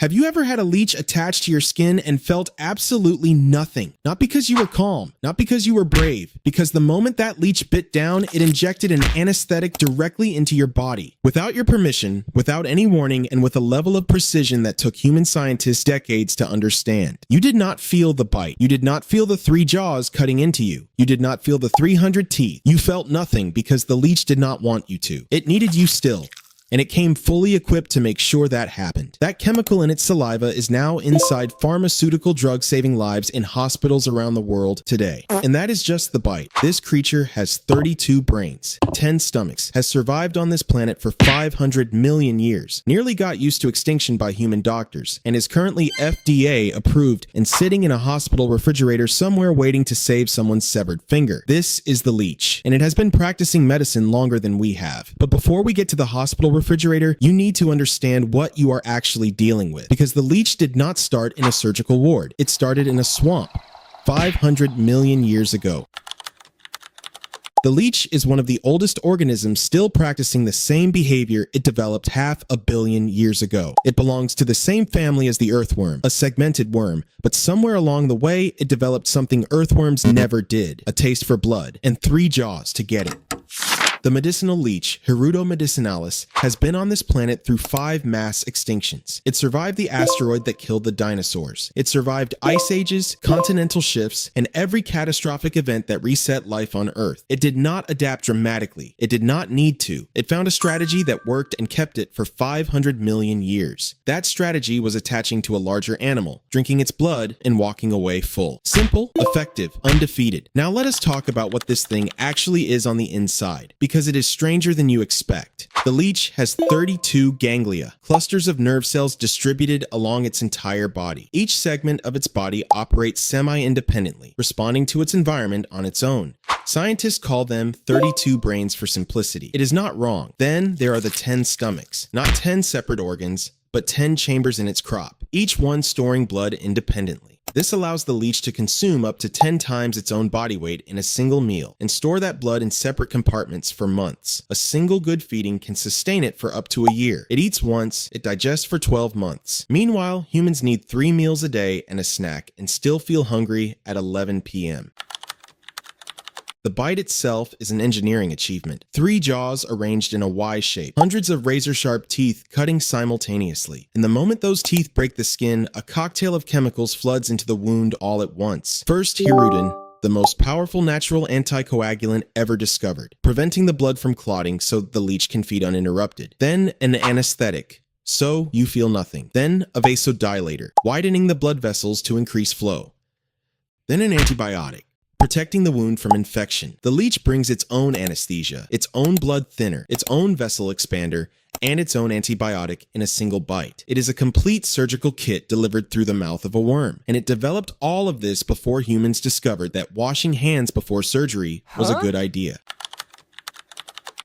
Have you ever had a leech attached to your skin and felt absolutely nothing? Not because you were calm, not because you were brave, because the moment that leech bit down, it injected an anesthetic directly into your body. Without your permission, without any warning, and with a level of precision that took human scientists decades to understand. You did not feel the bite. You did not feel the 3 jaws cutting into you. You did not feel the 300 teeth. You felt nothing because the leech did not want you to. It needed you still. And it came fully equipped to make sure that happened. That chemical in its saliva is now inside pharmaceutical drugs saving lives in hospitals around the world today. And that is just the bite. This creature has 32 brains, 10 stomachs, has survived on this planet for 500 million years, nearly got used to extinction by human doctors, and is currently FDA approved and sitting in a hospital refrigerator somewhere waiting to save someone's severed finger. This is the leech, and it has been practicing medicine longer than we have. But before we get to the hospital refrigerator, you need to understand what you are actually dealing with, because the leech did not start in a surgical ward. It started in a swamp 500 million years ago. The leech is one of the oldest organisms still practicing the same behavior it developed 500 million years ago. It belongs to the same family as the earthworm, a segmented worm, but somewhere along the way, it developed something earthworms never did, a taste for blood, and 3 jaws to get it. The medicinal leech, Hirudo medicinalis, has been on this planet through 5 mass extinctions. It survived the asteroid that killed the dinosaurs. It survived ice ages, continental shifts, and every catastrophic event that reset life on Earth. It did not adapt dramatically. It did not need to. It found a strategy that worked and kept it for 500 million years. That strategy was attaching to a larger animal, drinking its blood, and walking away full. Simple, effective, undefeated. Now let us talk about what this thing actually is on the inside, because it is stranger than you expect. The leech has 32 ganglia, clusters of nerve cells distributed along its entire body. Each segment of its body operates semi-independently, responding to its environment on its own. Scientists call them 32 brains for simplicity. It is not wrong. Then there are the 10 stomachs, not 10 separate organs, but 10 chambers in its crop, each one storing blood independently. This allows the leech to consume up to 10 times its own body weight in a single meal and store that blood in separate compartments for months. A single good feeding can sustain it for up to a year. It eats once, it digests for 12 months. Meanwhile, humans need 3 meals a day and a snack and still feel hungry at 11 p.m. The bite itself is an engineering achievement. 3 jaws arranged in a Y shape, hundreds of razor-sharp teeth cutting simultaneously. And the moment those teeth break the skin, a cocktail of chemicals floods into the wound all at once. First, hirudin, the most powerful natural anticoagulant ever discovered, preventing the blood from clotting so the leech can feed uninterrupted. Then an anesthetic, so you feel nothing. Then a vasodilator, widening the blood vessels to increase flow. Then an antibiotic, protecting the wound from infection. The leech brings its own anesthesia, its own blood thinner, its own vessel expander, and its own antibiotic in a single bite. It is a complete surgical kit delivered through the mouth of a worm, and it developed all of this before humans discovered that washing hands before surgery was a good idea.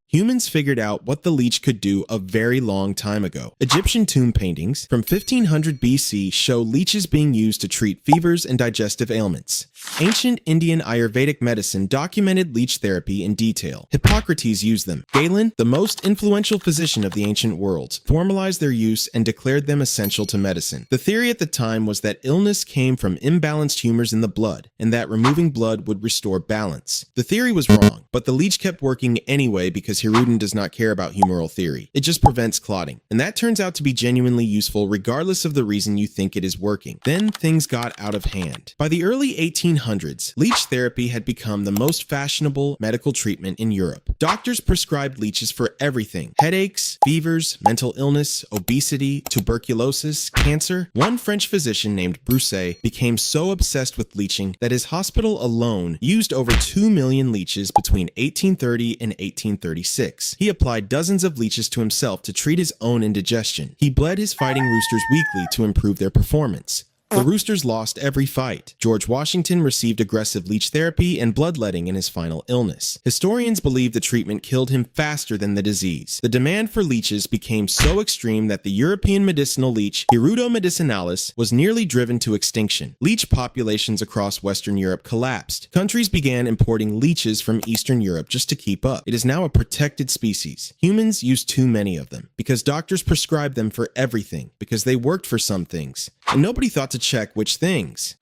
Humans figured out what the leech could do a very long time ago. Egyptian tomb paintings from 1500 BC show leeches being used to treat fevers and digestive ailments. Ancient Indian Ayurvedic medicine documented leech therapy in detail. Hippocrates used them. Galen, the most influential physician of the ancient world, formalized their use and declared them essential to medicine. The theory at the time was that illness came from imbalanced humors in the blood, and that removing blood would restore balance. The theory was wrong, but the leech kept working anyway because hirudin does not care about humoral theory. It just prevents clotting. And that turns out to be genuinely useful regardless of the reason you think it is working. Then things got out of hand. By the early 1800s, leech therapy had become the most fashionable medical treatment in Europe. Doctors prescribed leeches for everything: headaches, fevers, mental illness, obesity, tuberculosis, cancer. One French physician named Broussais became so obsessed with leeching that his hospital alone used over 2 million leeches between 1830 and 1836. He applied dozens of leeches to himself to treat his own indigestion. He bled his fighting roosters weekly to improve their performance. The Roosters lost every fight. George Washington received aggressive leech therapy and bloodletting in his final illness. Historians believe the treatment killed him faster than the disease. The demand for leeches became so extreme that the European medicinal leech, Hirudo medicinalis, was nearly driven to extinction. Leech populations across Western Europe collapsed. Countries began importing leeches from Eastern Europe just to keep up. It is now a protected species. Humans use too many of them because doctors prescribe them for everything, because they worked for some things, and nobody thought to check which things.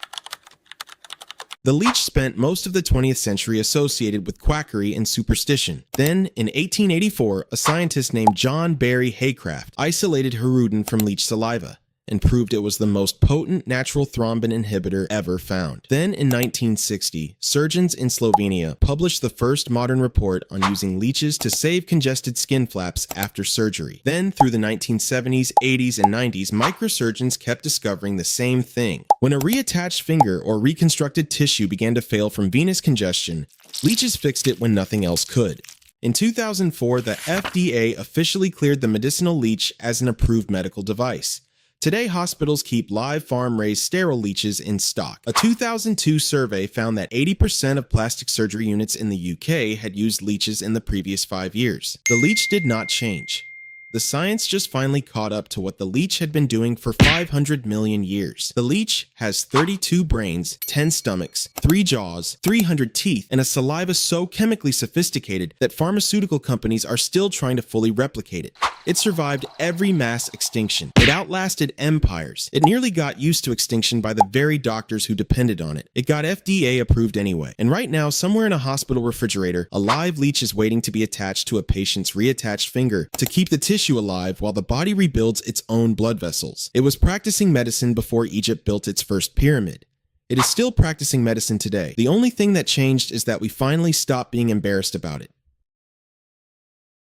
The leech spent most of the 20th century associated with quackery and superstition. Then, in 1884, a scientist named John Barry Haycraft isolated hirudin from leech saliva and proved it was the most potent natural thrombin inhibitor ever found. Then, in 1960, surgeons in Slovenia published the first modern report on using leeches to save congested skin flaps after surgery. Then, through the 1970s, 80s, and 90s, microsurgeons kept discovering the same thing. When a reattached finger or reconstructed tissue began to fail from venous congestion, leeches fixed it when nothing else could. In 2004, the FDA officially cleared the medicinal leech as an approved medical device. Today, hospitals keep live farm-raised sterile leeches in stock. A 2002 survey found that 80% of plastic surgery units in the UK had used leeches in the previous 5 years. The leech did not change. The science just finally caught up to what the leech had been doing for 500 million years. The leech has 32 brains, 10 stomachs, 3 jaws, 300 teeth, and a saliva so chemically sophisticated that pharmaceutical companies are still trying to fully replicate it. It survived every mass extinction. It outlasted empires. It nearly got used to extinction by the very doctors who depended on it. It got FDA approved anyway. And right now, somewhere in a hospital refrigerator, a live leech is waiting to be attached to a patient's reattached finger to keep the tissue alive while the body rebuilds its own blood vessels. It was practicing medicine before Egypt built its first pyramid. It is still practicing medicine today. The only thing that changed is that we finally stopped being embarrassed about it.